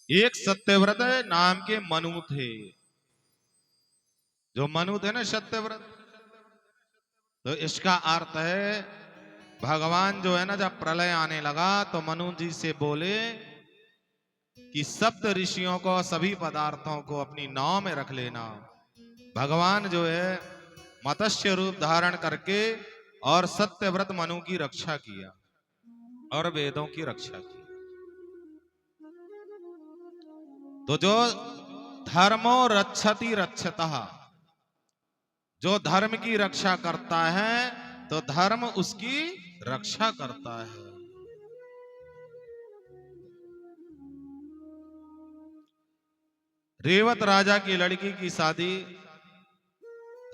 एक सत्यव्रत नाम के मनु थे। जो मनु थे ना सत्यव्रत, तो इसका अर्थ है भगवान जो है ना, जब प्रलय आने लगा तो मनु जी से बोले कि सप्त ऋषियों को, सभी पदार्थों को अपनी नाव में रख लेना। भगवान जो है मत्स्य रूप धारण करके और सत्यव्रत मनु की रक्षा किया और वेदों की रक्षा की। तो जो धर्मो रक्षति रक्षतः, जो धर्म की रक्षा करता है तो धर्म उसकी रक्षा करता है। रेवत राजा की लड़की की शादी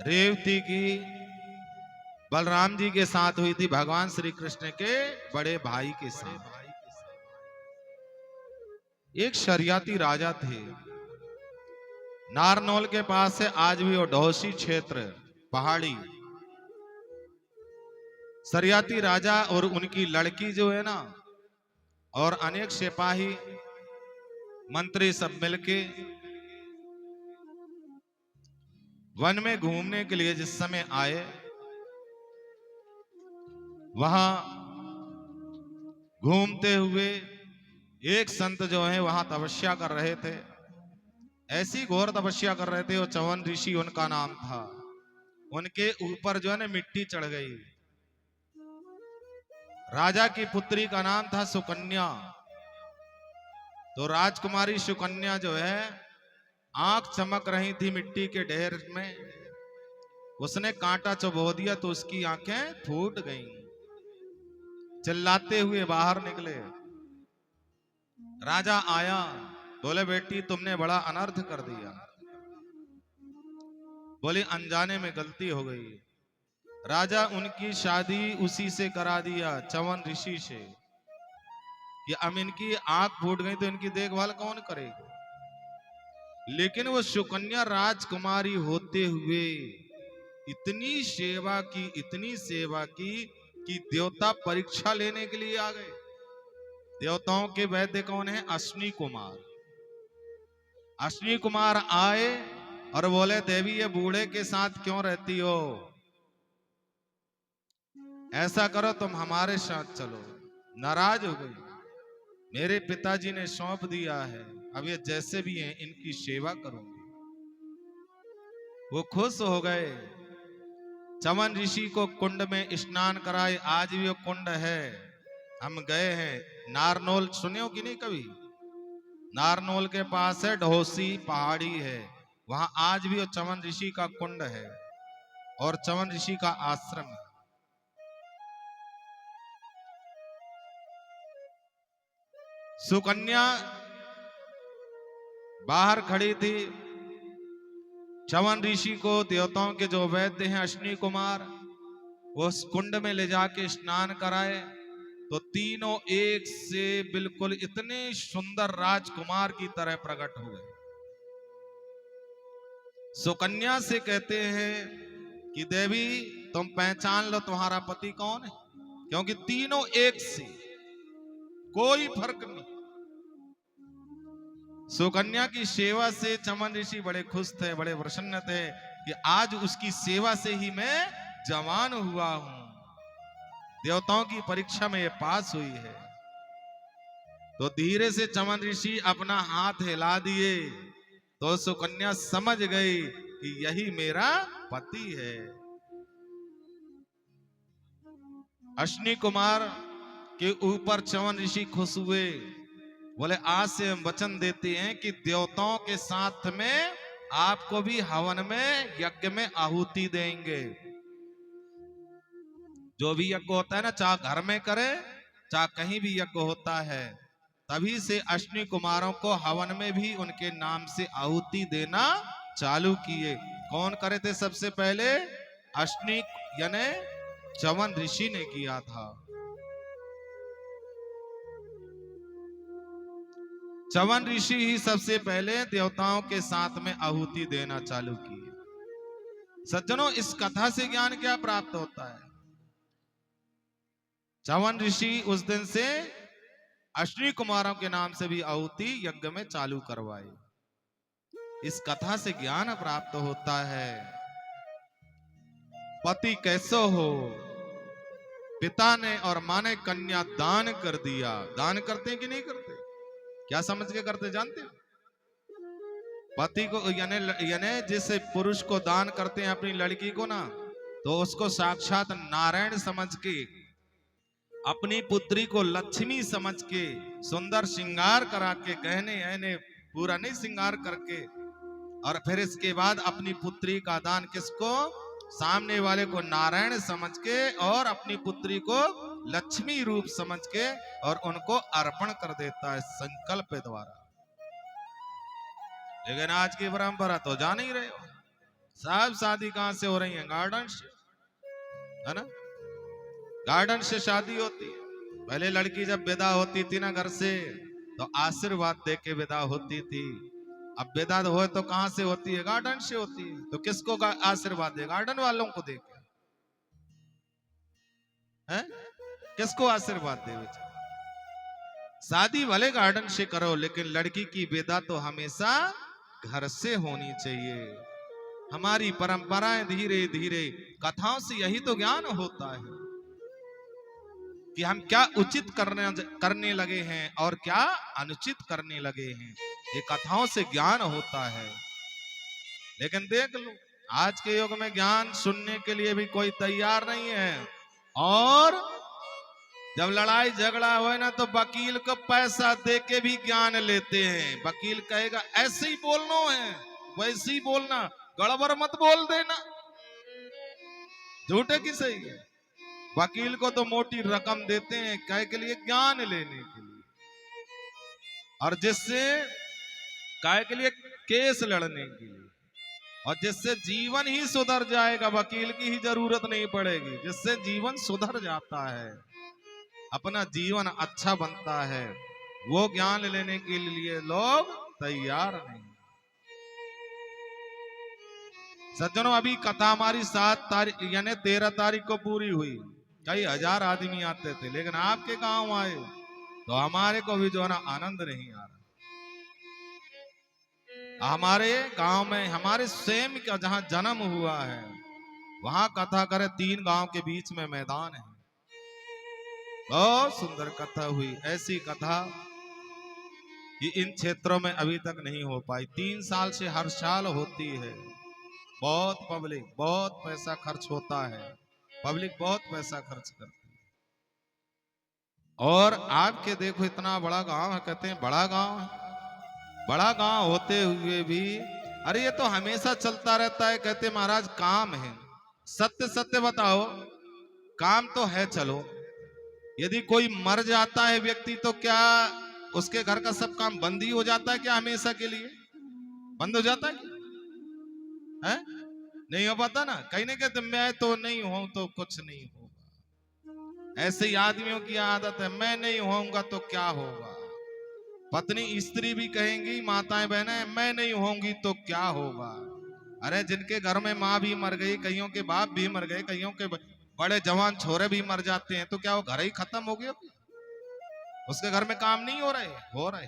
रेवती की बलराम जी के साथ हुई थी, भगवान श्री कृष्ण के बड़े भाई के साथ। एक शरियाती राजा थे, नारनौल के पास है आज भी वो ढोसी क्षेत्र, पहाड़ी। शरियाती राजा और उनकी लड़की जो है ना, और अनेक सिपाही मंत्री सब मिलके वन में घूमने के लिए जिस समय आए, वहां घूमते हुए एक संत जो है वहां तपस्या कर रहे थे। ऐसी घोर तपस्या कर रहे थे, वो चवन ऋषि उनका नाम था। उनके ऊपर जो है ना मिट्टी चढ़ गई। राजा की पुत्री का नाम था सुकन्या। तो राजकुमारी सुकन्या जो है आंख चमक रही थी मिट्टी के ढेर में, उसने कांटा चुभो दिया तो उसकी आंखें फूट गईं। चिल्लाते हुए बाहर निकले। राजा आया, बोले बेटी तुमने बड़ा अनर्थ कर दिया। बोली अनजाने में गलती हो गई। राजा उनकी शादी उसी से करा दिया, चवन ऋषि से, कि अब इनकी आंख फूट गई तो इनकी देखभाल कौन करेगा। लेकिन वो सुकन्या राजकुमारी होते हुए इतनी सेवा की, इतनी सेवा की कि देवता परीक्षा लेने के लिए आ गए। देवताओं के वैद्य कौन है? अश्विनी कुमार। अश्विनी कुमार आए और बोले देवी ये बूढ़े के साथ क्यों रहती हो, ऐसा करो तुम हमारे साथ चलो। नाराज हो गई। मेरे पिताजी ने सौंप दिया है, अब ये जैसे भी हैं इनकी सेवा करूंगी। वो खुश हो गए। चवन ऋषि को कुंड में स्नान कराए, आज भी वो कुंड है, हम गए हैं। नारनौल सुने हो कि नहीं कभी? नारनौल के पास है ढोसी पहाड़ी है, वहां आज भी वो चवन ऋषि का कुंड है और चवन ऋषि का आश्रम है। सुकन्या बाहर खड़ी थी। चवन ऋषि को देवताओं के जो वैद्य हैं अश्विनी कुमार, वो उस कुंड में ले जाके स्नान कराए तो तीनों एक से बिल्कुल इतने सुंदर राजकुमार की तरह प्रकट हुए। सुकन्या से कहते हैं कि देवी तुम पहचान लो तुम्हारा पति कौन है, क्योंकि तीनों एक से, कोई फर्क नहीं। सुकन्या की सेवा से चमन ऋषि बड़े खुश थे, बड़े प्रसन्न थे कि आज उसकी सेवा से ही मैं जवान हुआ हूं, देवताओं की परीक्षा में ये पास हुई है। तो धीरे से चमन ऋषि अपना हाथ हिला दिए तो सुकन्या समझ गई कि यही मेरा पति है। अश्विनी कुमार के ऊपर चमन ऋषि खुश हुए, बोले आज से हम वचन देते हैं कि देवताओं के साथ में आपको भी हवन में, यज्ञ में आहुति देंगे। जो भी यज्ञ होता है ना, चाहे घर में करे चाहे कहीं भी यज्ञ होता है, तभी से अश्विनी कुमारों को हवन में भी उनके नाम से आहुति देना चालू किए। कौन करे थे सबसे पहले? अश्विनी यानी चवन ऋषि ने किया था। चवन ऋषि ही सबसे पहले देवताओं के साथ में आहुति देना चालू किए। सज्जनों, इस कथा से ज्ञान क्या प्राप्त होता है? चवन ऋषि उस दिन से अश्विनी कुमारों के नाम से भी आहुति यज्ञ में चालू करवाए। इस कथा से ज्ञान प्राप्त होता है, पति कैसो हो, पिता ने और माँ ने कन्या दान कर दिया। दान करते हैं कि नहीं करते? क्या समझ के करते जानते हो? पति को यानी जिस पुरुष को दान करते हैं अपनी लड़की को ना, तो उसको साक्षात नारायण समझ के, अपनी पुत्री को लक्ष्मी समझ के, सुंदर श्रृंगार करा के, गहने ऐने पूरा नहीं श्रृंगार करके, और फिर इसके बाद अपनी पुत्री का दान किसको? सामने वाले को नारायण समझ के और अपनी पुत्री को लक्ष्मी रूप समझ के और उनको अर्पण कर देता है संकल्प द्वारा। लेकिन आज की परंपरा तो जान ही रहे हो, सब शादी कहां से हो रही है? गार्डन से, है ना? गार्डन से शादी होती है। पहले लड़की जब विदा होती थी ना घर से, तो आशीर्वाद दे के विदा होती थी। अब विदा हो तो कहां से होती है? गार्डन से होती है। तो किसको आशीर्वाद दे? गार्डन वालों को दे के, हैं? किसको आशीर्वाद दे? शादी भले गार्डन से करो, लेकिन लड़की की विदा तो हमेशा घर से होनी चाहिए। हमारी परंपराएं धीरे धीरे, कथाओं से यही तो ज्ञान होता है कि हम क्या उचित करने लगे हैं और क्या अनुचित करने लगे हैं। ये कथाओं से ज्ञान होता है। लेकिन देख लो, आज के युग में ज्ञान सुनने के लिए भी कोई तैयार नहीं है। और जब लड़ाई झगड़ा हो ना, तो वकील को पैसा दे के भी ज्ञान लेते हैं। वकील कहेगा ऐसे ही बोलना है, वैसे ही बोलना, गड़बड़ मत बोल देना। झूठे की सही है? वकील को तो मोटी रकम देते हैं, क्या के लिए? ज्ञान लेने के लिए, और जिससे काय के लिए? केस लड़ने के लिए, और जिससे जीवन ही सुधर जाएगा, वकील की ही जरूरत नहीं पड़ेगी। जिससे जीवन सुधर जाता है, अपना जीवन अच्छा बनता है, वो ज्ञान लेने के लिए लोग तैयार नहीं। सज्जनों, अभी कथा हमारी 7 तारीख यानी 13 तारीख को पूरी हुई। कई हजार आदमी आते थे, लेकिन आपके गांव आए तो हमारे को भी जो है ना आनंद नहीं आ रहा। हमारे गांव में, हमारे स्वयं का जहां जन्म हुआ है, वहां कथा करे, 3 गांव के बीच में मैदान है। बहुत सुंदर कथा हुई। ऐसी कथा कि इन क्षेत्रों में अभी तक नहीं हो पाई। 3 साल से हर साल होती है। बहुत पब्लिक, बहुत पैसा खर्च होता है, पब्लिक बहुत पैसा खर्च करती है। और आपके देखो, इतना बड़ा गांव है, कहते हैं बड़ा गांव है। बड़ा गांव होते हुए भी, अरे ये तो हमेशा चलता रहता है। कहते महाराज काम है। सत्य सत्य बताओ, काम तो है, चलो, यदि कोई मर जाता है व्यक्ति, तो क्या उसके घर का सब काम बंद ही हो जाता है क्या? हमेशा के लिए बंद हो जाता है? नहीं हो पाता ना। कहीं नहीं कहते मैं तो नहीं हूं तो कुछ नहीं होगा। ऐसे ही आदमियों की आदत है, मैं नहीं होऊंगा तो क्या होगा। पत्नी स्त्री भी कहेंगी, माताएं बहनें, मैं नहीं होंगी तो क्या होगा। अरे जिनके घर में माँ भी मर गई, कईयों के बाप भी मर गए, कईयों के बड़े जवान छोरे भी मर जाते हैं, तो क्या वो घर ही खत्म हो गया? उसके घर में काम नहीं हो रहे? हो रहे।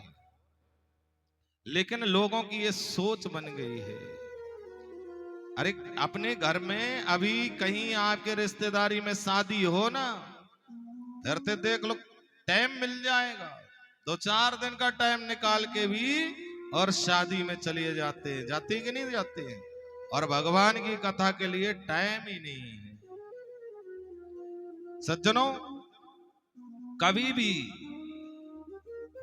लेकिन लोगों की ये सोच बन गई है। अरे अपने घर में अभी कहीं आपके रिश्तेदारी में शादी हो ना, धरते देख लो, टाइम मिल जाएगा, 2-4 दिन का टाइम निकाल के भी और शादी में चले जाते हैं। जाते कि नहीं जाते हैं? और भगवान की कथा के लिए टाइम ही नहीं है। सज्जनों, कभी भी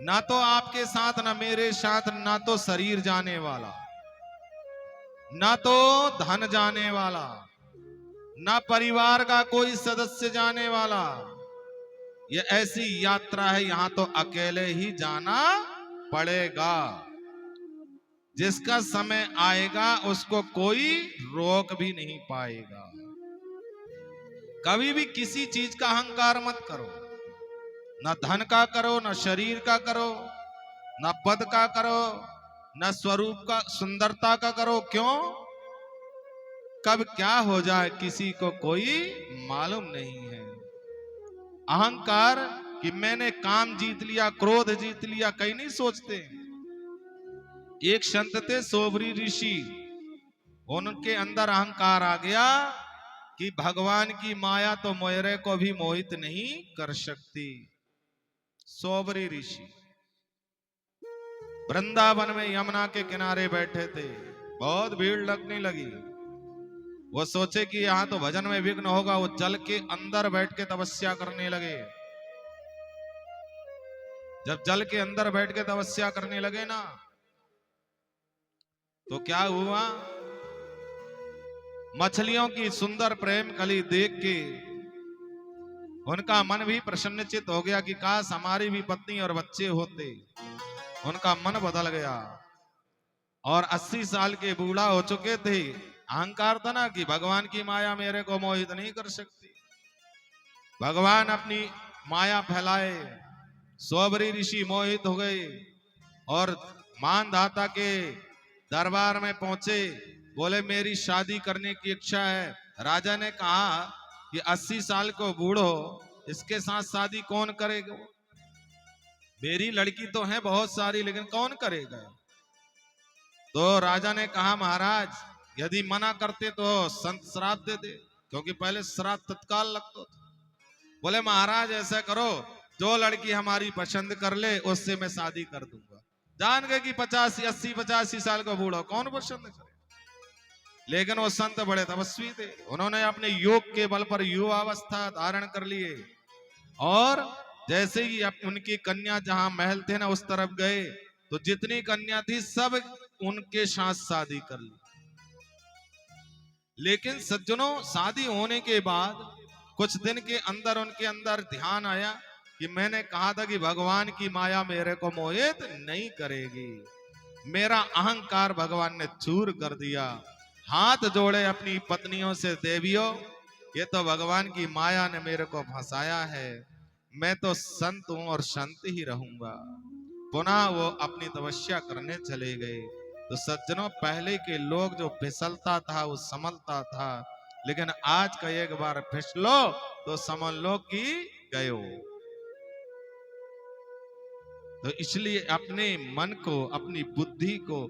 ना तो आपके साथ, ना मेरे साथ, ना तो शरीर जाने वाला, ना तो धन जाने वाला, ना परिवार का कोई सदस्य जाने वाला। ये ऐसी यात्रा है, यहां तो अकेले ही जाना पड़ेगा। जिसका समय आएगा उसको कोई रोक भी नहीं पाएगा। कभी भी किसी चीज का अहंकार मत करो, ना धन का करो, ना शरीर का करो, ना पद का करो, ना स्वरूप का, सुंदरता का करो। क्यों? कब क्या हो जाए किसी को कोई मालूम नहीं है। अहंकार कि मैंने काम जीत लिया, क्रोध जीत लिया, कहीं नहीं सोचते। एक संत थे सोबरी ऋषि, उनके अंदर अहंकार आ गया कि भगवान की माया तो मोहरे को भी मोहित नहीं कर सकती। सोबरी ऋषि वृंदावन में यमुना के किनारे बैठे थे, बहुत भीड़ लगने लगी। वो सोचे कि यहां तो भजन में विघ्न होगा, वो जल के अंदर बैठ के तपस्या करने लगे। जब जल के अंदर बैठ के तपस्या करने लगे ना, तो क्या हुआ, मछलियों की सुंदर प्रेम कली देख के उनका मन भी प्रसन्नचित हो गया कि काश हमारी भी पत्नी और बच्चे होते। उनका मन बदल गया और 80 साल के बूढ़ा हो चुके थे। अहंकार था ना कि भगवान की माया मेरे को मोहित नहीं कर सकती। भगवान अपनी माया फैलाए, सोबरी ऋषि मोहित हो गए और मानधाता के दरबार में पहुंचे। बोले मेरी शादी करने की इच्छा है। राजा ने कहा कि 80 साल को बूढ़ो, इसके साथ शादी कौन करेगा? मेरी लड़की तो है बहुत सारी, लेकिन कौन करेगा? तो राजा ने कहा महाराज यदि मना करते तो संत श्राप दे दे, क्योंकि पहले श्राप तत्काल लगता था। बोले महाराज ऐसा करो, जो लड़की हमारी पसंद कर ले उससे मैं शादी कर दूंगा। जान गए कि 80-85 साल का बूढ़ा कौन पसंद करे। लेकिन वो संत बड़े तपस्वी थे, उन्होंने अपने योग के बल पर युवावस्था धारण कर लिए और जैसे ही उनकी कन्या जहां महल थे ना उस तरफ गए, तो जितनी कन्या थी सब उनके साथ शादी कर ली। लेकिन सज्जनों, शादी होने के बाद कुछ दिन के अंदर उनके अंदर ध्यान आया कि मैंने कहा था कि भगवान की माया मेरे को मोहित नहीं करेगी। मेरा अहंकार भगवान ने चूर कर दिया। हाथ जोड़े अपनी पत्नियों से, देवियों ये तो भगवान की माया ने मेरे को फंसाया है, मैं तो संत हूं और संत ही रहूंगा। पुनः वो अपनी तपस्या करने चले गए। तो सज्जनों, पहले के लोग जो फिसलता था वो संभलता था, लेकिन आज का एक बार फिसलो तो समझ लो कि गयो। तो इसलिए अपने मन को, अपनी बुद्धि को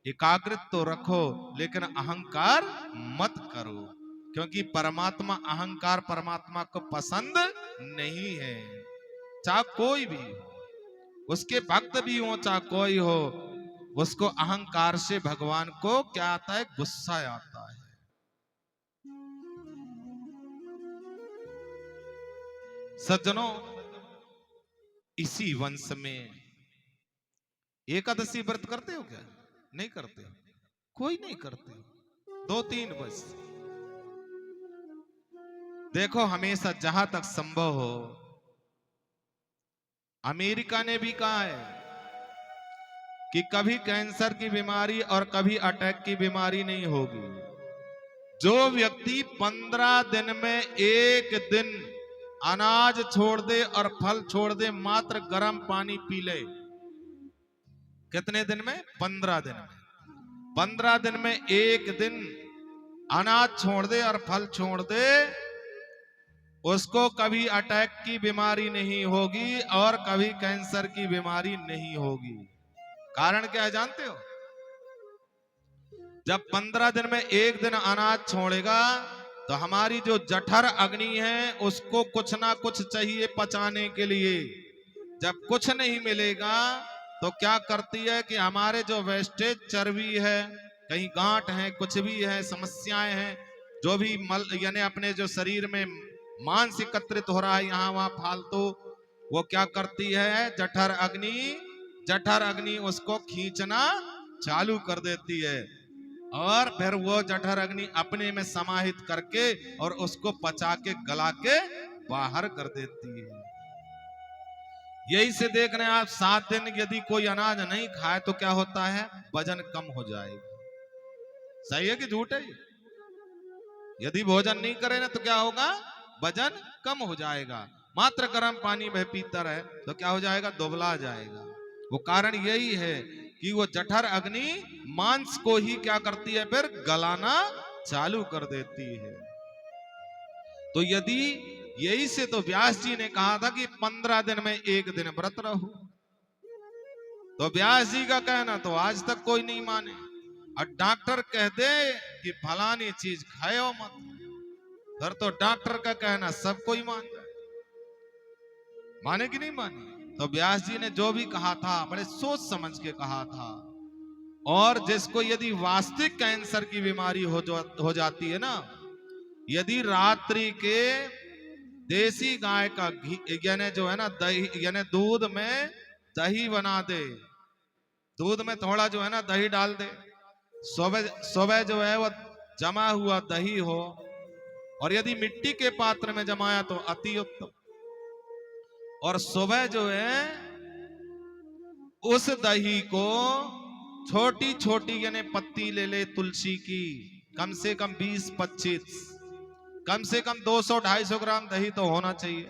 एकाग्रित तो रखो, लेकिन अहंकार मत करो, क्योंकि परमात्मा, अहंकार परमात्मा को पसंद नहीं है। चाहे कोई भी हो, उसके भक्त भी हो चाहे कोई हो, उसको अहंकार से भगवान को क्या आता है? गुस्सा आता है। सज्जनों, इसी वंश में एकादशी व्रत करते हो क्या? नहीं करते? कोई नहीं करते? 2-3 बस। देखो, हमेशा जहां तक संभव हो, अमेरिका ने भी कहा है कि कभी कैंसर की बीमारी और कभी अटैक की बीमारी नहीं होगी। जो व्यक्ति 15 दिन में एक दिन अनाज छोड़ दे और फल छोड़ दे, मात्र गर्म पानी पी ले। कितने दिन में? 15 दिन में। 15 दिन में एक दिन अनाज छोड़ दे और फल छोड़ दे, उसको कभी अटैक की बीमारी नहीं होगी और कभी कैंसर की बीमारी नहीं होगी। कारण क्या है जानते हो? जब 15 दिन में एक दिन अनाज छोड़ेगा तो हमारी जो जठर अग्नि है उसको कुछ ना कुछ चाहिए पचाने के लिए। जब कुछ नहीं मिलेगा तो क्या करती है कि हमारे जो वेस्टेज चर्बी है, कहीं गांठ है, कुछ भी है, समस्याएं हैं, जो भी मल यानी अपने जो शरीर में मांस एकत्रित हो रहा है यहाँ वहां फालतू, वो क्या करती है? जठर अग्नि उसको खींचना चालू कर देती है और फिर वो जठर अग्नि अपने में समाहित करके और उसको पचा के गला के बाहर कर देती है। यही से देख रहे हैं आप, 7 दिन यदि कोई अनाज नहीं खाए तो क्या होता है? वजन कम हो जाएगा। सही है कि झूठ है? यदि भोजन नहीं करे ना तो क्या होगा? वजन कम हो जाएगा। मात्र गर्म पानी में पीता रहे तो क्या हो जाएगा? दुबला जाएगा। वो कारण यही है कि वो जठर अग्नि मांस को ही क्या करती है? फिर गलाना चालू कर देती है। तो यदि यही से तो व्यास जी ने कहा था कि 15 दिन में एक दिन व्रत रहो। तो व्यास जी का कहना तो आज तक कोई नहीं माने, और डॉक्टर कह दे कि फलानी चीज खाओ मत, फिर तो डॉक्टर का कहना सब कोई मान जाए। माने कि नहीं माने? तो व्यास जी ने जो भी कहा था बड़े सोच समझ के कहा था। और जिसको यदि वास्तविक कैंसर की बीमारी हो जाती है ना, यदि रात्रि के देसी गाय का घी यानी जो है ना दही, यानी दूध में दही बना दे, दूध में थोड़ा जो है ना दही डाल दे, सुबह सुबह जो है वो जमा हुआ दही हो, और यदि मिट्टी के पात्र में जमाया तो अति उत्तम। और सुबह जो है उस दही को छोटी छोटी यानी पत्ती ले ले तुलसी की, कम से कम 20-25, कम से कम 200-250 ग्राम दही तो होना चाहिए।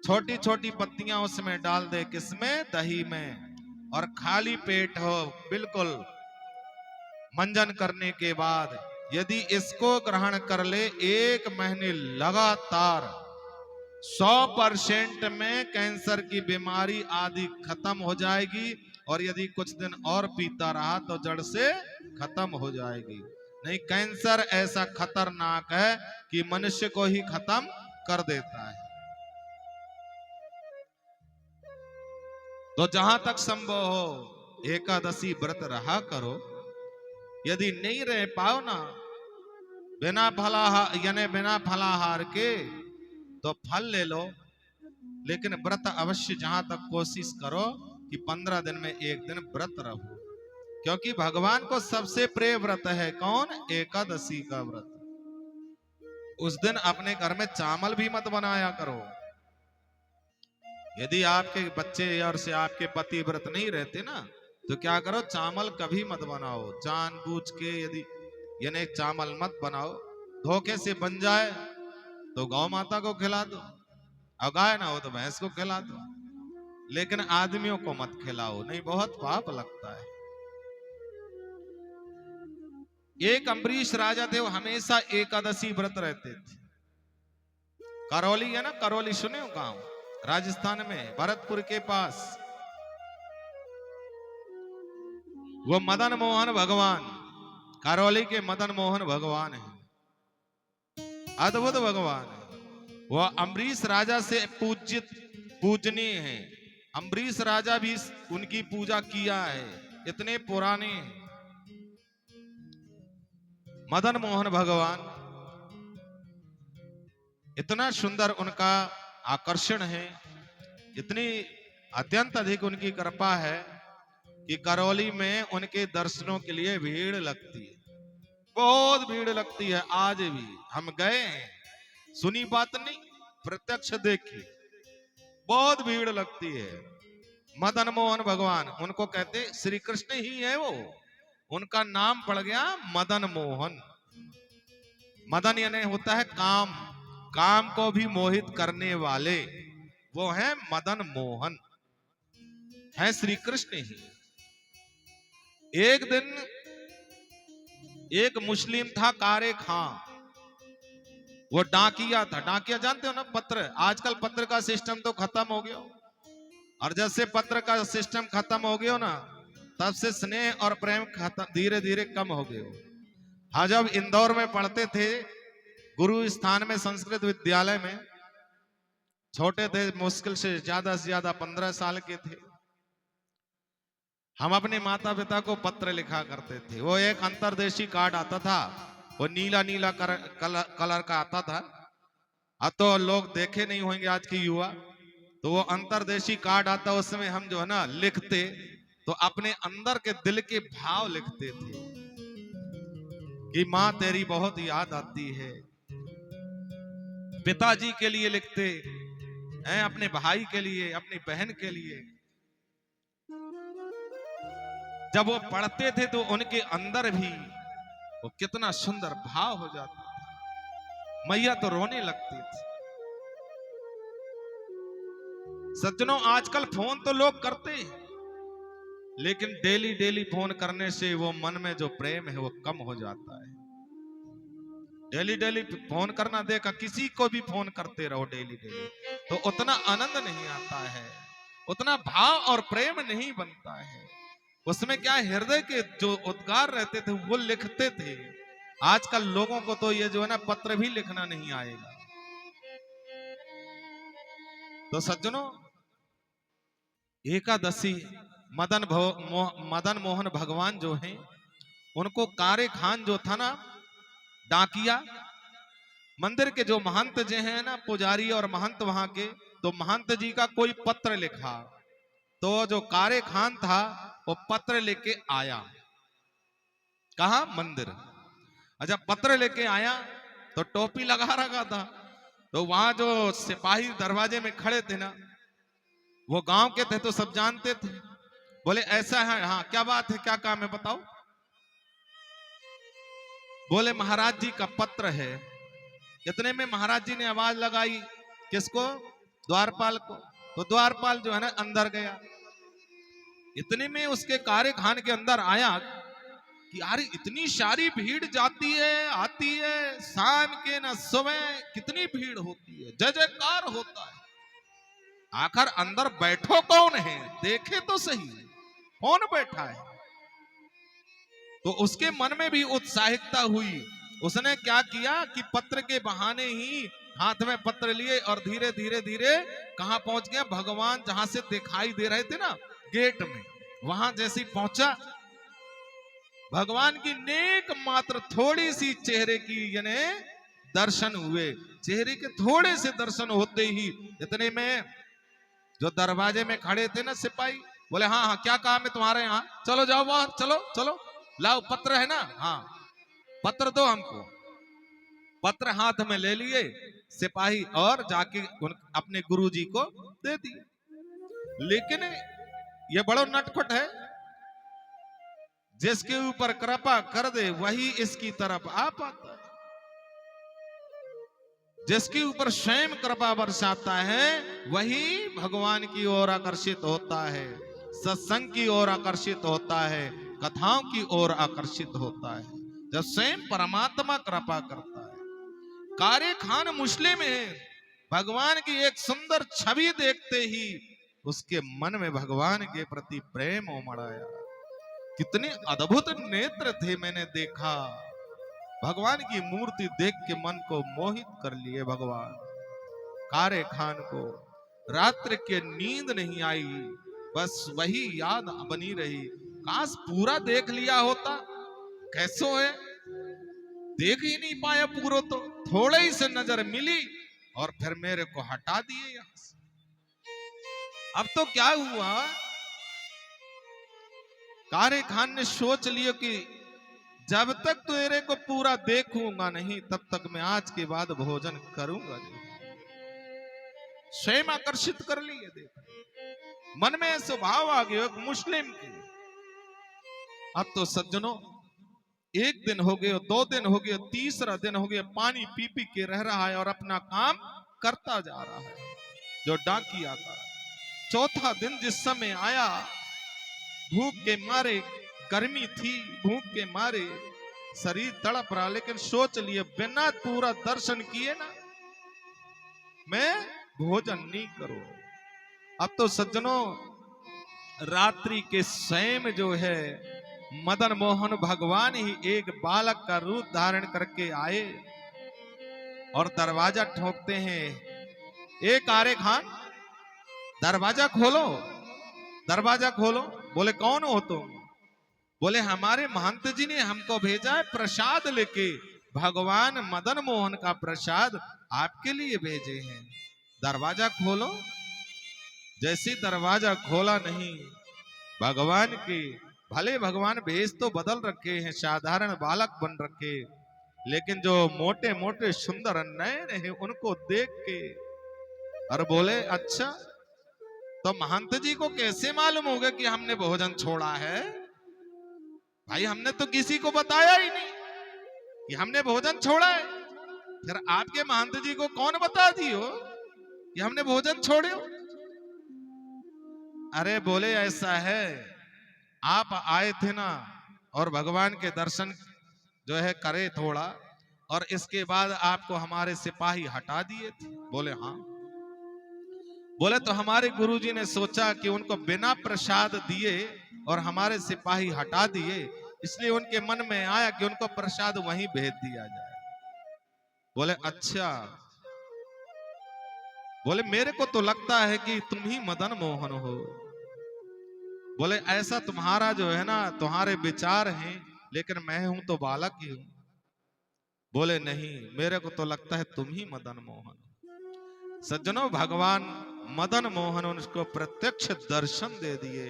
छोटी छोटी पत्तियां उसमें डाल दे, किसमें? दही में। और खाली पेट हो बिल्कुल, मंजन करने के बाद यदि इसको ग्रहण कर ले 1 महीने लगातार, 100% में कैंसर की बीमारी आदि खत्म हो जाएगी। और यदि कुछ दिन और पीता रहा तो जड़ से खत्म हो जाएगी। नहीं, कैंसर ऐसा खतरनाक है कि मनुष्य को ही खत्म कर देता है। तो जहां तक संभव हो एकादशी व्रत रहा करो। यदि नहीं रह पाओ ना बिना फलाहार यानी बिना फलाहार के, तो फल ले लो, लेकिन व्रत अवश्य जहां तक कोशिश करो कि 15 दिन में एक दिन व्रत रहो। क्योंकि भगवान को सबसे प्रिय व्रत है कौन? एकादशी का व्रत। उस दिन अपने घर में चावल भी मत बनाया करो। यदि आपके बच्चे और से आपके पति व्रत नहीं रहते ना, तो क्या करो, चावल कभी मत बनाओ जानबूझ के। यदि यानी चावल मत बनाओ, धोखे से बन जाए तो गौ माता को खिला दो, और गाय ना हो तो भैंस को खिला दो, लेकिन आदमियों को मत खिलाओ, नहीं बहुत पाप लगता है। एक अम्बरीश राजा थे, वो हमेशा एकादशी व्रत रहते थे। करौली है ना, करौली सुने हो गांव, राजस्थान में भरतपुर के पास। वो मदन मोहन भगवान, करौली के मदन मोहन भगवान है, अद्भुत भगवान है। वो अम्बरीश राजा से पूजनीय है। अम्बरीश राजा भी उनकी पूजा किया है, इतने पुराने मदन मोहन भगवान। इतना सुंदर उनका आकर्षण है, इतनी अत्यंत अधिक उनकी कृपा है कि करौली में उनके दर्शनों के लिए भीड़ लगती है, बहुत भीड़ लगती है। आज भी हम गए हैं, सुनी बात नहीं, प्रत्यक्ष देखी, बहुत भीड़ लगती है। मदन मोहन भगवान, उनको कहते श्री कृष्ण ही है वो, उनका नाम पड़ गया मदन मोहन। मदन यानी होता है काम, काम को भी मोहित करने वाले, वो है मदन मोहन, है श्री कृष्ण ही। एक दिन एक मुस्लिम था कारे खां, वो डाकिया था। डाकिया जानते हो ना, पत्र, आजकल पत्र का सिस्टम तो खत्म हो गया, और जब से पत्र का सिस्टम खत्म हो गया ना, तब से स्नेह और प्रेम धीरे धीरे कम हो गए। हाँ, जब इंदौर में पढ़ते थे गुरु स्थान में संस्कृत विद्यालय में, छोटे थे, मुश्किल से ज्यादा 15 साल के थे, हम अपने माता पिता को पत्र लिखा करते थे। वो एक अंतरदेशी कार्ड आता था, वो नीला नीला कलर का आता था। अब तो लोग देखे नहीं होंगे आज की युवा, तो वो अंतरदेशी कार्ड आता, उसमें हम जो है ना लिखते, तो अपने अंदर के दिल के भाव लिखते थे कि माँ तेरी बहुत याद आती है। पिताजी के लिए लिखते हैं, अपने भाई के लिए, अपनी बहन के लिए। जब वो पढ़ते थे तो उनके अंदर भी वो कितना सुंदर भाव हो जाता था, मैया तो रोने लगती थी। सज्जनों, आजकल फोन तो लोग करते हैं, लेकिन डेली फोन करने से वो मन में जो प्रेम है वो कम हो जाता है। डेली डेली फोन करना, देखा किसी को भी फोन करते रहो डेली डेली, तो उतना आनंद नहीं आता है, उतना भाव और प्रेम नहीं बनता है। उसमें क्या हृदय के जो उद्गार रहते थे वो लिखते थे। आजकल लोगों को तो ये जो है ना पत्र भी लिखना नहीं आएगा। तो सज्जनों, एकादशी मदन मोहन भगवान जो हैं, उनको कारे खान जो था ना, डाकिया, मंदिर के जो महंत जी हैं ना, पुजारी और महंत वहां के, तो महंत जी का कोई पत्र लिखा, तो जो कारे खान था वो पत्र लेके आया। कहा? मंदिर। अच्छा, पत्र लेके आया तो टोपी लगा रखा था, तो वहां जो सिपाही दरवाजे में खड़े थे ना, वो गांव के थे तो सब जानते थे। बोले ऐसा है, हाँ क्या बात है, क्या काम है बताओ। बोले महाराज जी का पत्र है। इतने में महाराज जी ने आवाज लगाई, किसको? द्वारपाल को। तो द्वारपाल जो है ना अंदर गया। इतने में उसके कारे खान के अंदर आया कि यार इतनी सारी भीड़ जाती है आती है, शाम के ना सुबह कितनी भीड़ होती है, जय जयकार होता है, आखिर अंदर बैठो कौन है, देखे तो सही कौन बैठा है। तो उसके मन में भी उत्साहिकता हुई। उसने क्या किया कि पत्र के बहाने ही हाथ में पत्र लिए और धीरे धीरे धीरे कहां पहुंच गया? भगवान जहां से दिखाई दे रहे थे ना गेट में, वहां जैसे पहुंचा, भगवान की नेक मात्र थोड़ी सी चेहरे की यानी दर्शन हुए। चेहरे के थोड़े से दर्शन होते ही इतने में जो दरवाजे में खड़े थे ना सिपाही, बोले हाँ हाँ क्या काम है तुम्हारे यहाँ, चलो जाओ बाहर, चलो चलो, लाओ पत्र है ना, हाँ पत्र दो हमको। पत्र हाथ में ले लिए सिपाही और जाके अपने गुरुजी को दे दिए। लेकिन ये बड़ा नटखट है, जिसके ऊपर कृपा कर दे वही इसकी तरफ आ पाता है। जिसके ऊपर स्वयं कृपा बरसाता है वही भगवान की ओर आकर्षित होता है, सत्संग की ओर आकर्षित होता है, कथाओं की ओर आकर्षित होता है, जब स्वयं परमात्मा कृपा करता है। कारे खान मुस्लिम है, भगवान की एक सुंदर छवि देखते ही उसके मन में भगवान के प्रति प्रेम उमड़ आया। कितने अद्भुत नेत्र थे, मैंने देखा, भगवान की मूर्ति देख के मन को मोहित कर लिए। भगवान कारे खान को रात्रि के नींद नहीं आई, बस वही याद बनी रही। काश पूरा देख लिया होता। कैसो है, देख ही नहीं पाया पूरा, तो थोड़े ही से नजर मिली और फिर मेरे को हटा दिए यहां से। अब तो क्या हुआ, कारे खान ने सोच लिया कि जब तक तेरे को पूरा देखूंगा नहीं तब तक मैं आज के बाद भोजन करूंगा नहीं। स्वयं आकर्षित कर लिए, देख मन में स्वभाव आ गया एक मुस्लिम के। अब तो सज्जनों, एक दिन हो गए, दो दिन हो गए, तीसरा दिन हो गया, पानी पी पी के रह रहा है और अपना काम करता जा रहा है जो डाकिया का। चौथा दिन जिस समय आया, भूख के मारे, गर्मी थी, भूख के मारे शरीर तड़प रहा, लेकिन सोच लिए बिना पूरा दर्शन किए ना मैं भोजन नहीं करूं। अब तो सज्जनों, रात्रि के स्वयं जो है मदन मोहन भगवान ही एक बालक का रूप धारण करके आए और दरवाजा ठोकते हैं। एक कारे खान, दरवाजा खोलो, दरवाजा खोलो। बोले कौन हो तुम? बोले हमारे महंत जी ने हमको भेजा है प्रसाद लेके, भगवान मदन मोहन का प्रसाद आपके लिए भेजे हैं, दरवाजा खोलो। जैसे दरवाजा खोला नहीं, भगवान के भले भगवान भेष तो बदल रखे हैं, साधारण बालक बन रखे, लेकिन जो मोटे मोटे सुंदर नयन है उनको देख के और बोले अच्छा, तो महंत जी को कैसे मालूम होगा कि हमने भोजन छोड़ा है? भाई हमने तो किसी को बताया ही नहीं कि हमने भोजन छोड़ा है। फिर आपके महंत जी को कौन बता दियो कि हमने भोजन छोड़े हो? अरे बोले ऐसा है, आप आए थे ना और भगवान के दर्शन जो है करे थोड़ा, और इसके बाद आपको हमारे सिपाही हटा दिए थे। बोले हाँ। बोले तो हमारे गुरुजी ने सोचा कि उनको बिना प्रसाद दिए और हमारे सिपाही हटा दिए, इसलिए उनके मन में आया कि उनको प्रसाद वहीं भेज दिया जाए। बोले अच्छा। बोले मेरे को तो लगता है कि तुम ही मदन मोहन हो। बोले ऐसा तुम्हारा जो है ना, तुम्हारे विचार हैं, लेकिन मैं हूं तो बालक ही हूं। बोले नहीं, मेरे को तो लगता है तुम ही मदन मोहन। सज्जनों, भगवान मदन मोहन उसको प्रत्यक्ष दर्शन दे दिए।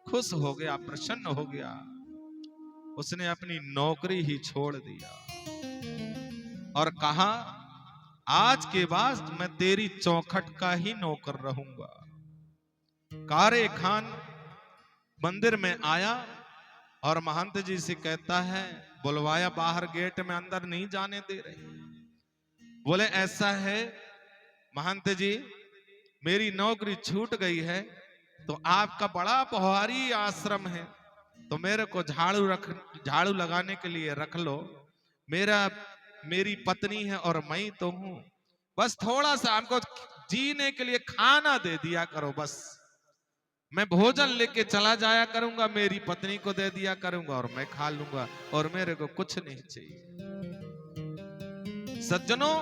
खुश हो गया, प्रसन्न हो गया। उसने अपनी नौकरी ही छोड़ दिया और कहा आज के बाद मैं तेरी चौखट का ही नौकर रहूंगा। कारे खान मंदिर में आया और महंत जी से कहता है, बुलवाया बाहर गेट में, अंदर नहीं जाने दे रहे। बोले ऐसा है महंत जी, मेरी नौकरी छूट गई है, तो आपका बड़ा पहाड़ी आश्रम है, तो मेरे को झाड़ू लगाने के लिए रख लो। मेरी पत्नी है और मैं तो हूं, बस थोड़ा सा हमको जीने के लिए खाना दे दिया करो। बस मैं भोजन लेके चला जाया करूंगा, मेरी पत्नी को दे दिया करूंगा और मैं खा लूंगा, और मेरे को कुछ नहीं चाहिए। सज्जनों,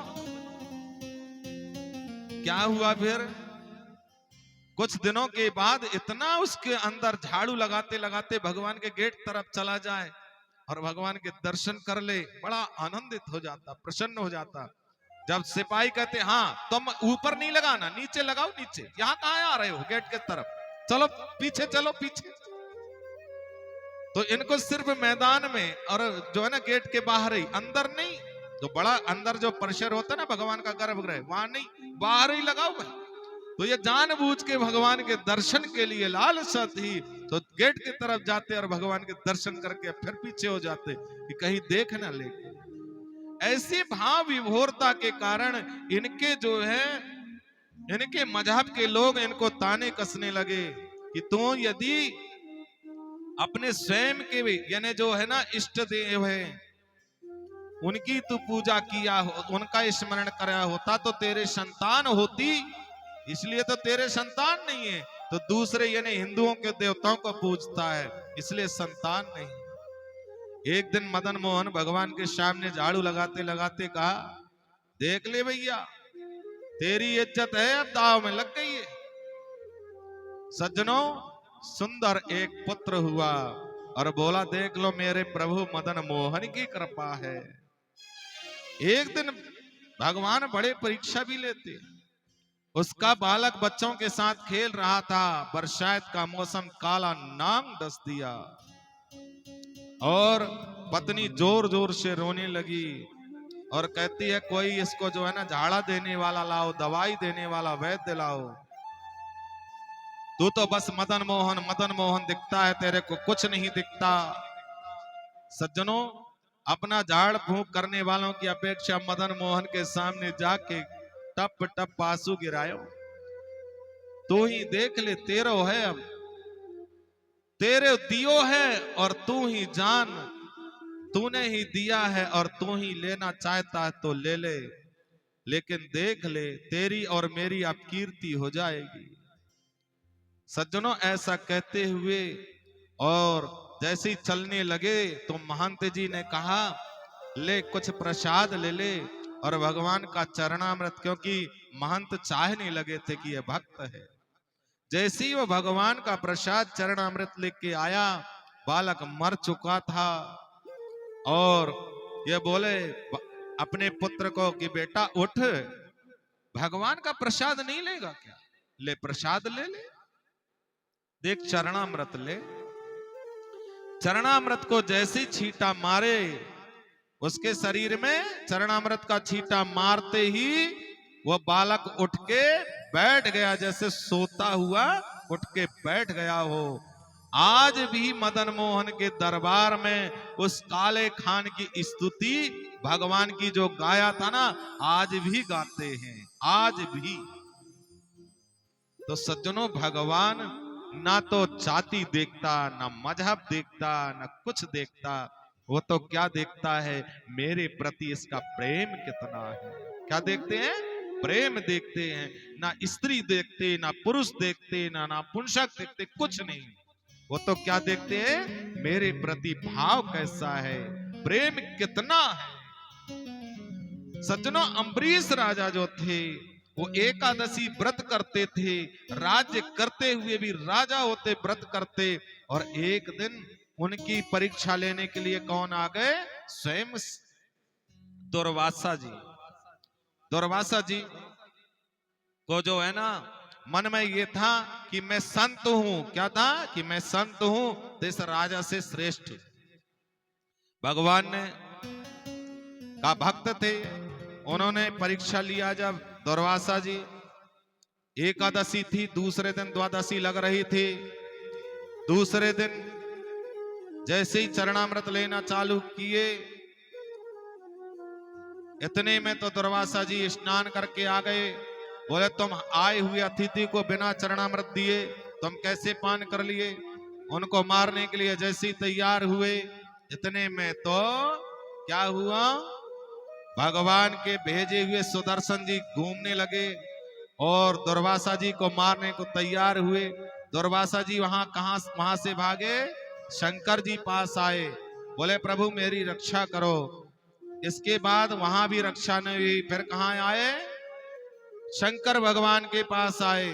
क्या हुआ फिर? कुछ दिनों के बाद इतना उसके अंदर झाड़ू लगाते लगाते भगवान के गेट तरफ चला जाए और भगवान के दर्शन कर ले, बड़ा आनंदित हो जाता, प्रसन्न हो जाता। जब सिपाही कहते हाँ तुम ऊपर नहीं लगाना, नीचे लगाओ, नीचे, यहाँ कहाँ आ रहे हो गेट के तरफ, चलो पीछे, चलो पीछे। तो इनको सिर्फ मैदान में और जो है ना गेट के बाहर ही, अंदर नहीं, जो बड़ा अंदर जो परिसर होता है ना भगवान का गर्भगृह, वहां नहीं, बाहर ही लगाओ भाई। तो ये जानबूझ के भगवान के दर्शन के लिए लालसा थी, तो गेट की तरफ जाते और भगवान के दर्शन करके फिर पीछे हो जाते कि कहीं देख ना ले। ऐसी भाव विभोरता के कारण इनके जो है, इनके मजहब के लोग इनको ताने कसने लगे कि तू यदि अपने स्वयं के यानी जो है ना इष्ट देव है, उनकी तू पूजा किया हो, उनका स्मरण कराया होता तो तेरे संतान होती, इसलिए तो तेरे संतान नहीं है। तो दूसरे यानी हिंदुओं के देवताओं को पूजता है, इसलिए संतान नहीं। एक दिन मदन मोहन भगवान के सामने झाड़ू लगाते लगाते कहा, देख ले भैया, तेरी इज्जत है अब दाव में लग गई है। सज्जनों, सुंदर एक पुत्र हुआ और बोला, देख लो मेरे प्रभु मदन मोहन की कृपा है। एक दिन भगवान बड़े परीक्षा भी लेते। उसका बालक बच्चों के साथ खेल रहा था, बरसात का मौसम, काला नाग डस दिया और पत्नी जोर जोर से रोने लगी और कहती है, कोई इसको जो है ना झाड़ा देने वाला लाओ, दवाई देने वाला वैद्य लाओ। तू तो बस मदन मोहन दिखता है, तेरे को कुछ नहीं दिखता। सज्जनों, अपना झाड़ फूंक करने वालों की अपेक्षा मदन मोहन के सामने जाके टप टप आंसू गिरायो। तू ही देख ले, तेरो है, अब तेरे दियो है और तू ही जान, तूने ही दिया है और तू ही लेना चाहता है तो ले ले, लेकिन देख ले तेरी और मेरी अब कीर्ति हो जाएगी। सज्जनों, ऐसा कहते हुए और जैसे ही चलने लगे तो महंत जी ने कहा, ले कुछ प्रसाद ले ले, और भगवान का चरणामृत, क्योंकि महंत चाहने लगे थे कि यह भक्त है। जैसे ही वो भगवान का प्रसाद चरणामृत लेके आया, बालक मर चुका था और ये बोले अपने पुत्र को कि बेटा उठ, भगवान का प्रसाद नहीं लेगा क्या? ले प्रसाद ले ले, देख चरणामृत ले। चरणामृत को जैसे छींटा मारे, उसके शरीर में चरणामृत का छींटा मारते ही वो बालक उठ के बैठ गया, जैसे सोता हुआ उठ के बैठ गया हो। आज भी मदन मोहन के दरबार में उस काले खान की स्तुति भगवान की जो गाया था ना, आज भी गाते हैं, आज भी। तो सज्जनों, भगवान ना तो जाति देखता, ना मजहब देखता, ना कुछ देखता, वो तो क्या देखता है, मेरे प्रति इसका प्रेम कितना है। क्या देखते हैं? प्रेम देखते हैं। ना स्त्री देखते, ना पुरुष देखते, ना पुंसक देखते, कुछ नहीं। वो तो क्या देखते हैं, मेरे प्रति भाव कैसा है, प्रेम कितना है। सज्जनों, अम्बरीश राजा जो थे वो एकादशी व्रत करते थे, राज्य करते हुए भी राजा होते, व्रत करते। और एक दिन उनकी परीक्षा लेने के लिए कौन आ गए? स्वयं दुर्वासा जी। दुर्वासा जी को जो है ना, मन में ये था कि मैं संत हूं। क्या था? कि मैं संत हूं, तो इस राजा से श्रेष्ठ। भगवान ने का भक्त थे, उन्होंने परीक्षा लिया। जब दुर्वासा जी, एकादशी थी, दूसरे दिन द्वादशी लग रही थी। दूसरे दिन जैसे ही चरणामृत लेना चालू किए, इतने में तो दुर्वासा जी स्नान करके आ गए। बोले, तुम आए हुए अतिथि को बिना चरणामृत दिए तुम कैसे पान कर लिए? उनको मारने के लिए जैसे ही तैयार हुए, इतने में तो क्या हुआ, भगवान के भेजे हुए सुदर्शन जी घूमने लगे और दुर्वासा जी को मारने को तैयार हुए। दुर्वासा जी वहां से भागे, शंकर जी पास आए। बोले, प्रभु मेरी रक्षा करो। इसके बाद वहां भी रक्षा नहीं हुई। फिर कहां आए? शंकर भगवान के पास आए,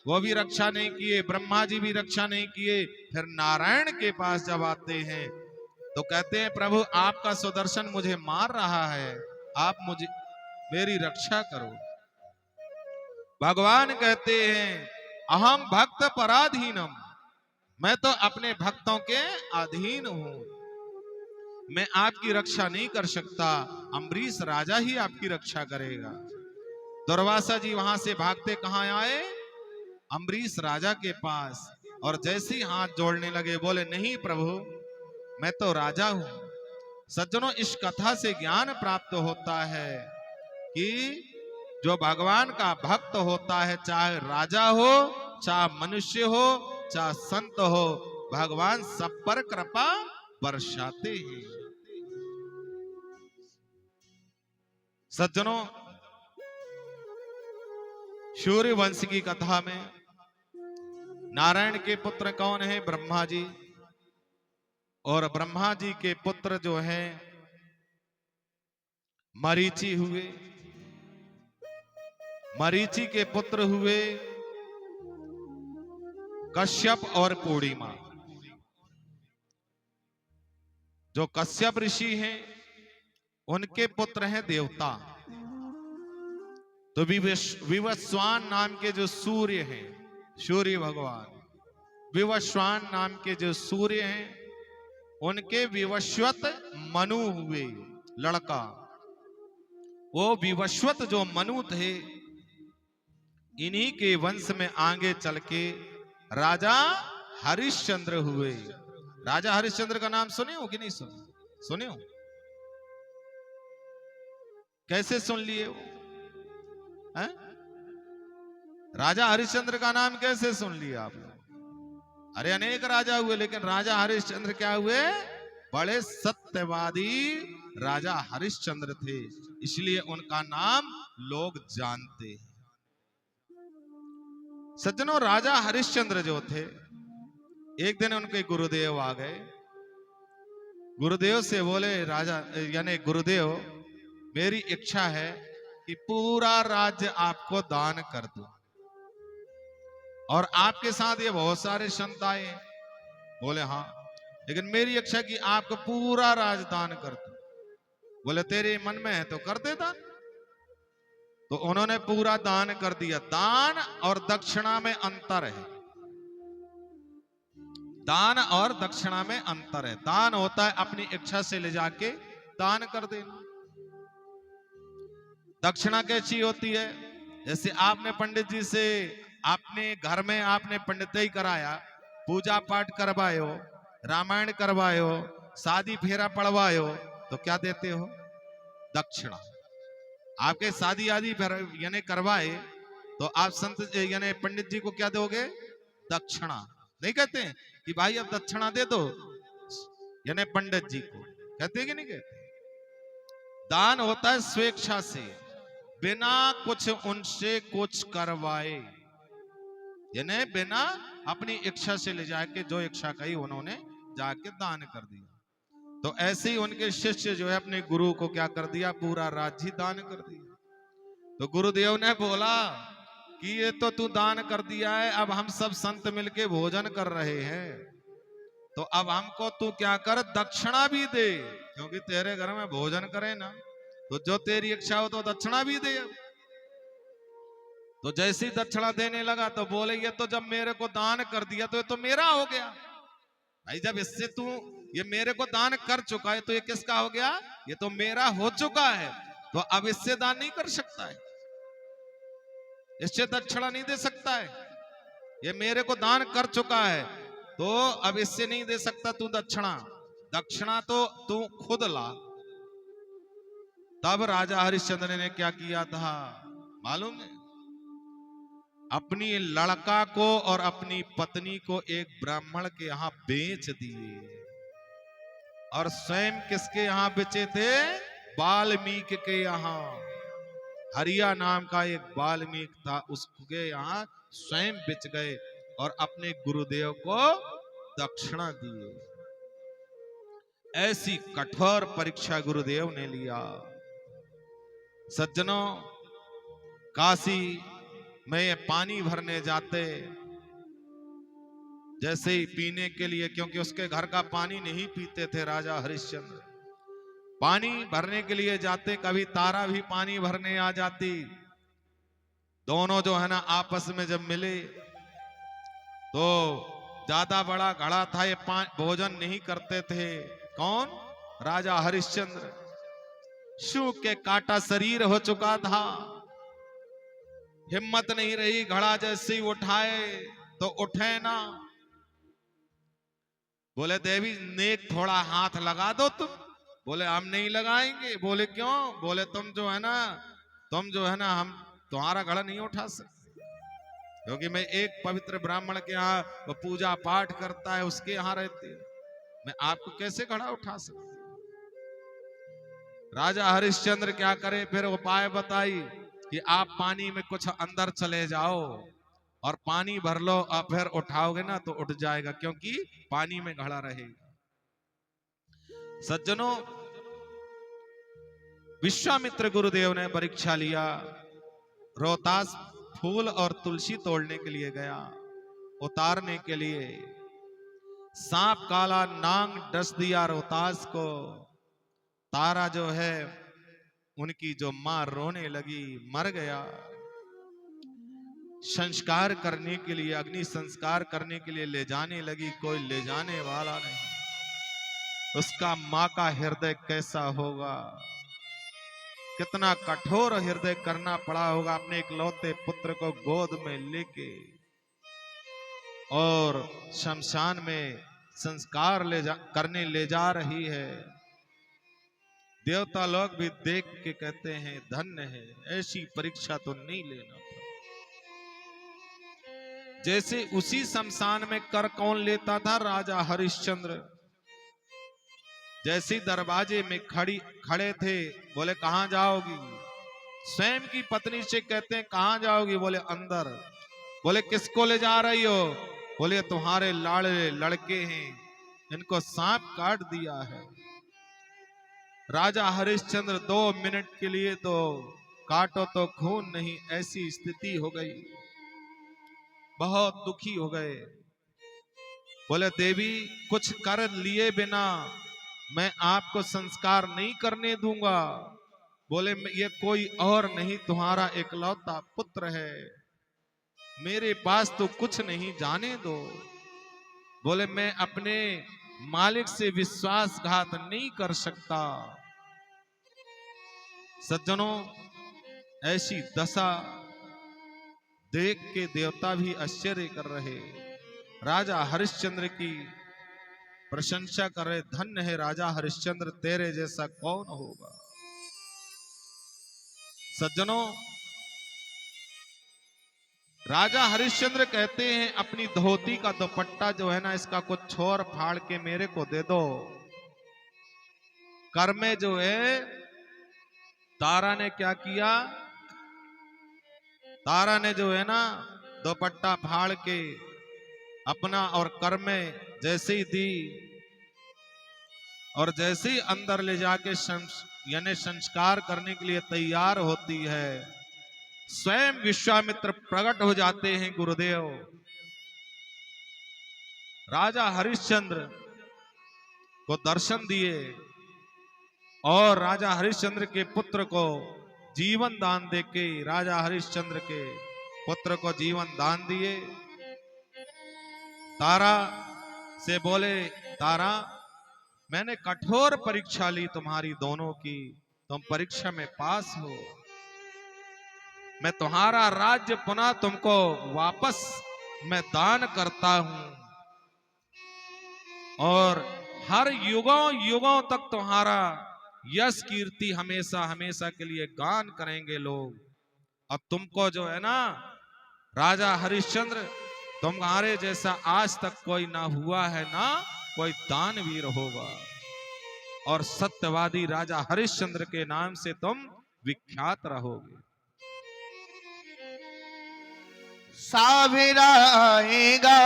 वो भी रक्षा नहीं किए। ब्रह्मा जी भी रक्षा नहीं किए। फिर नारायण के पास जब आते हैं तो कहते हैं, प्रभु आपका सुदर्शन मुझे मार रहा है, आप मुझे मेरी रक्षा करो। भगवान कहते हैं, अहम भक्त पराधीनम, मैं तो अपने भक्तों के अधीन हूं, मैं आपकी रक्षा नहीं कर सकता, अम्बरीश राजा ही आपकी रक्षा करेगा। दुर्वासा जी वहां से भागते कहां आए? अम्बरीश राजा के पास। और जैसे ही हाथ जोड़ने लगे, बोले, नहीं प्रभु, मैं तो राजा हूं। सज्जनों, इस कथा से ज्ञान प्राप्त होता है कि जो भगवान का भक्त होता है, चाहे राजा हो, चाहे मनुष्य हो, चाहे संत हो, भगवान सब पर कृपा बरसाते हैं। सज्जनों, सूर्य वंश की कथा में नारायण के पुत्र कौन है? ब्रह्मा जी। और ब्रह्मा जी के पुत्र जो हैं मरीचि हुए। मरीचि के पुत्र हुए कश्यप और पूर्णिमा। जो कश्यप ऋषि हैं उनके पुत्र हैं देवता। तो विवस्वान नाम के जो सूर्य हैं, सूर्य भगवान, विवस्वान नाम के जो सूर्य हैं, उनके विवस्वत मनु हुए लड़का। वो विवस्वत जो मनु थे, इन्हीं के वंश में आगे चल के राजा हरिश्चंद्र हुए। राजा हरिश्चंद्र का नाम सुने हो कि नहीं सुने? सुने हो? कैसे सुन लिए वो? है? राजा हरिश्चंद्र का नाम कैसे सुन लिया आप लोग? अरे अनेक राजा हुए, लेकिन राजा हरिश्चंद्र क्या हुए? बड़े सत्यवादी राजा हरिश्चंद्र थे, इसलिए उनका नाम लोग जानते हैं। सज्जनों, राजा हरिश्चंद्र जो थे, एक दिन उनके गुरुदेव आ गए। गुरुदेव से बोले, राजा यानी गुरुदेव, मेरी इच्छा है कि पूरा राज्य आपको दान कर दूं, और आपके साथ ये बहुत सारे संत आए हैं। बोले, हाँ, लेकिन मेरी इच्छा कि आपको पूरा राजदान कर दूं। बोले, तेरे मन में है तो कर दे दान। तो उन्होंने पूरा दान कर दिया। दान और दक्षिणा में अंतर है। दान और दक्षिणा में अंतर है। दान होता है अपनी इच्छा से ले जाके दान कर देना। दक्षिणा कैसी होती है? जैसे आपने पंडित जी से अपने घर में आपने पंडिताई कराया, पूजा पाठ करवायो, रामायण करवायो, शादी फेरा पढ़वायो, तो क्या देते हो? दक्षिणा। आपके शादी आदि यानी करवाए तो आप संत यानी पंडित जी को क्या दोगे? दक्षिणा। नहीं कहते हैं कि भाई अब दक्षिणा दे दो यानी पंडित जी को। कहते कि नहीं कहते? दान होता है स्वेच्छा से, बिना कुछ उनसे कुछ करवाए, यानी बिना अपनी इच्छा से ले जाके, जो इच्छा कही उन्होंने जाके दान कर दिया। तो ऐसे ही उनके शिष्य जो है अपने गुरु को क्या कर दिया, पूरा राज्य दान कर दिया। तो गुरुदेव ने बोला कि ये तो तू दान कर दिया है, अब हम सब संत मिलके भोजन कर रहे हैं, तो अब हमको तू क्या कर, दक्षिणा भी दे, क्योंकि तेरे घर में भोजन करे ना, तो जो तेरी इच्छा हो तो दक्षिणा भी दे। तो जैसी दक्षिणा देने लगा तो बोले ये तो जब मेरे को दान कर दिया तो ये तो मेरा हो गया। भाई जब इससे तू ये मेरे को दान कर चुका है तो ये किसका हो गया, ये तो मेरा हो चुका है, तो अब इससे दान नहीं कर सकता है, इससे दक्षिणा नहीं दे सकता है, ये मेरे को दान कर चुका है तो अब इससे नहीं दे सकता तू दक्षिणा, दक्षिणा तो तू खुद ला। तब राजा हरिश्चंद्र ने क्या किया था मालूम है, अपनी लड़का को और अपनी पत्नी को एक ब्राह्मण के यहां बेच दिए, और स्वयं किसके यहां बेचे थे, वाल्मीकि के यहां। हरिया नाम का एक वाल्मीकि था, उसके यहां स्वयं बेच गए और अपने गुरुदेव को दक्षिणा दिए। ऐसी कठोर परीक्षा गुरुदेव ने लिया। सज्जनों, काशी में पानी भरने जाते, जैसे ही पीने के लिए, क्योंकि उसके घर का पानी नहीं पीते थे राजा हरिश्चंद्र, पानी भरने के लिए जाते, कभी तारा भी पानी भरने आ जाती, दोनों जो है ना आपस में जब मिले तो ज्यादा बड़ा घड़ा था, ये भोजन नहीं करते थे। कौन, राजा हरिश्चंद्र। सूख के काटा शरीर हो चुका था, हिम्मत नहीं रही, घड़ा जैसे ही उठाए तो उठे ना। बोले देवी नेक थोड़ा हाथ लगा दो तुम, बोले हम नहीं लगाएंगे। बोले क्यों, बोले तुम जो है ना हम तुम्हारा घड़ा नहीं उठा सकते, क्योंकि मैं एक पवित्र ब्राह्मण के यहाँ वो पूजा पाठ करता है, उसके यहाँ रहती है, मैं आपको कैसे घड़ा उठा सकता। राजा हरिश्चंद्र क्या करे, फिर उपाय बताई कि आप पानी में कुछ अंदर चले जाओ और पानी भर लो, आप फिर उठाओगे ना तो उठ जाएगा, क्योंकि पानी में घड़ा रहेगा। सज्जनों, विश्वामित्र गुरुदेव ने परीक्षा लिया, रोहतास फूल और तुलसी तोड़ने के लिए गया, उतारने के लिए सांप काला नांग डस दिया रोहतास को। तारा जो है उनकी जो मां रोने लगी, मर गया। संस्कार करने के लिए, अग्नि संस्कार करने के लिए ले जाने लगी, कोई ले जाने वाला नहीं। उसका मां का हृदय कैसा होगा, कितना कठोर हृदय करना पड़ा होगा, अपने इकलौते पुत्र को गोद में लेके और शमशान में संस्कार करने ले जा रही है। देवता लोग भी देख के कहते हैं धन्य है, ऐसी परीक्षा तो नहीं लेना था। जैसे उसी शमशान में कर कौन लेता था, राजा हरिश्चंद्र। जैसे दरवाजे में खड़े थे, बोले कहां जाओगी, स्वयं की पत्नी से कहते हैं कहां जाओगी, बोले अंदर। बोले किसको ले जा रही हो, बोले तुम्हारे लाड़ले लड़के हैं, इनको सांप काट दिया है। राजा हरिश्चंद्र 2 मिनट के लिए तो काटो तो खून नहीं, ऐसी स्थिति हो गई, बहुत दुखी हो गए। बोले देवी कुछ कर लिए बिना मैं आपको संस्कार नहीं करने दूंगा। बोले ये कोई और नहीं, तुम्हारा इकलौता पुत्र है, मेरे पास तो कुछ नहीं, जाने दो। बोले मैं अपने मालिक से विश्वासघात नहीं कर सकता। सज्जनों, ऐसी दशा देख के देवता भी आश्चर्य कर रहे, राजा हरिश्चंद्र की प्रशंसा कर रहे, धन्य है राजा हरिश्चंद्र, तेरे जैसा कौन होगा। सज्जनों, राजा हरिश्चंद्र कहते हैं अपनी धोती का दुपट्टा जो है ना, इसका कुछ छोर फाड़ के मेरे को दे दो। कर में जो है तारा ने क्या किया, तारा ने जो है ना दुपट्टा फाड़ के अपना और कर में जैसे ही दी और जैसे ही अंदर ले जाके यानी संस्कार करने के लिए तैयार होती है, स्वयं विश्वामित्र प्रकट हो जाते हैं गुरुदेव। राजा हरिश्चंद्र को दर्शन दिए और राजा हरिश्चंद्र के पुत्र को जीवन दान देके राजा हरिश्चंद्र के पुत्र को जीवन दान दिए। तारा से बोले, तारा मैंने कठोर परीक्षा ली तुम्हारी दोनों की, तुम परीक्षा में पास हो, मैं तुम्हारा राज्य पुनः तुमको वापस मैं दान करता हूं और हर युगों युगों तक तुम्हारा यश कीर्ति हमेशा हमेशा के लिए गान करेंगे लोग। अब तुमको जो है ना राजा हरिश्चंद्र, तुम्हारे जैसा आज तक कोई ना हुआ है, ना कोई दानवीर होगा और सत्यवादी राजा हरिश्चंद्र के नाम से तुम विख्यात रहोगे। सावेरा आएगा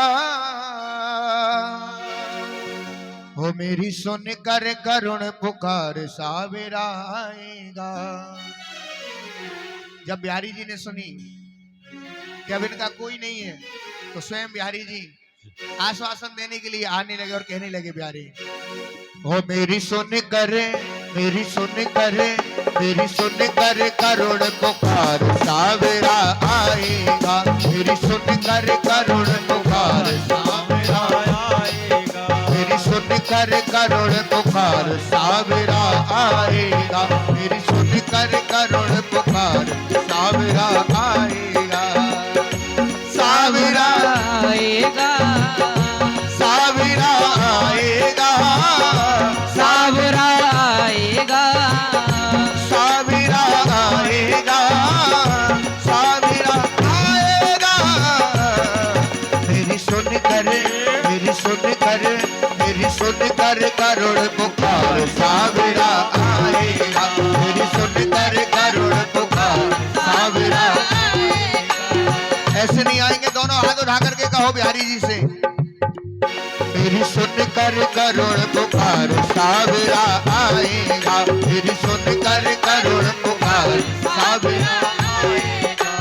हो मेरी सुन कर करुण पुकार, सावेरा आएगा। जब बिहारी जी ने सुनी कि अब इनका कोई नहीं है, तो स्वयं बिहारी जी आश्वासन देने के लिए आने लगे और कहने लगे, बिहारी हो मेरी सुन कर, मेरी सुन कर, मेरी सुन कर करुण पुकार, सावेरा आएगा। मेरी सुन कर करुण पुकार, सावेरा आएगा। मेरी सुन कर करुण पुकार, सावेरा आएगा। मेरी सुन कर करुण पुकार, सावेरा आएगा। सावेरा आएगा, सावेरा आएगा, सावेरा आएगा, सावेरा आएगा, सावेरा आएगा। मेरी सुन कर, मेरी सुन कर, मेरी सुन कर करुण पुकार, सावेरा आएगा। मेरी सुन कर करुण पुकार, सावेरा आएगा। ऐसे नहीं आएंगे, दोनों हाथ उठा करके कहो बिहारी जी से, मेरी सुन कर करुण पुकार, सावेरा आएगा। मेरी सुन कर करुण पुकार, सावेरा आएगा।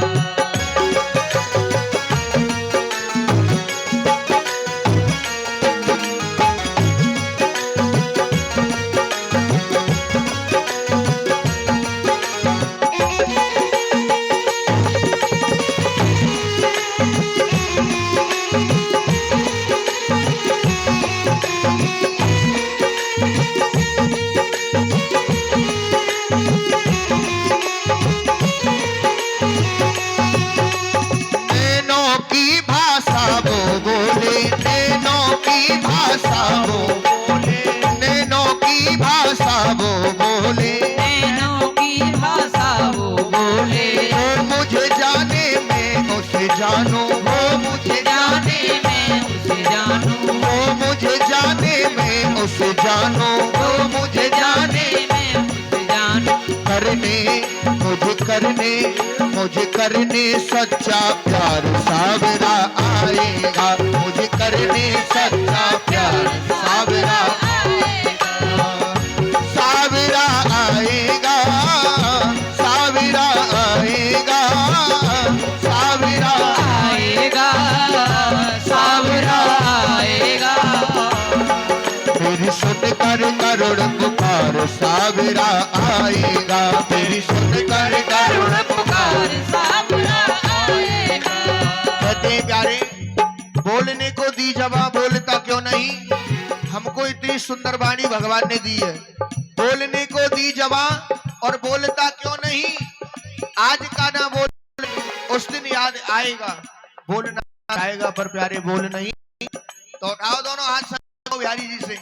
जानू हो मुझे जाने में उसे जानू, हो मुझे जाने में उसे जानू, हो मुझे जाने में उसे जानू। करने मुझे करने सच्चा प्यार, सावेरा आएगा। मुझे करने सच्चा प्यार, सावेरा आएगा। सावेरा आएगा, सावेरा आएगा, सावेरा आएगा, सावेरा आएगा। मेरी सुन कर करुण पुकार, सावेरा आएगा। मेरी सुन कर करुण पुकार, सावेरा आएगा। कहते प्यारे, बोलने को दी जवाब, बोलता क्यों नहीं। हमको इतनी सुंदर वाणी भगवान ने दी है, बोलने को दी जवाब और बोलता क्यों नहीं। आज का ना बोल, उस दिन याद आएगा, बोलना आएगा पर प्यारे बोल नहीं। तो उठाओ दोनों हाथ बिहारी जी से।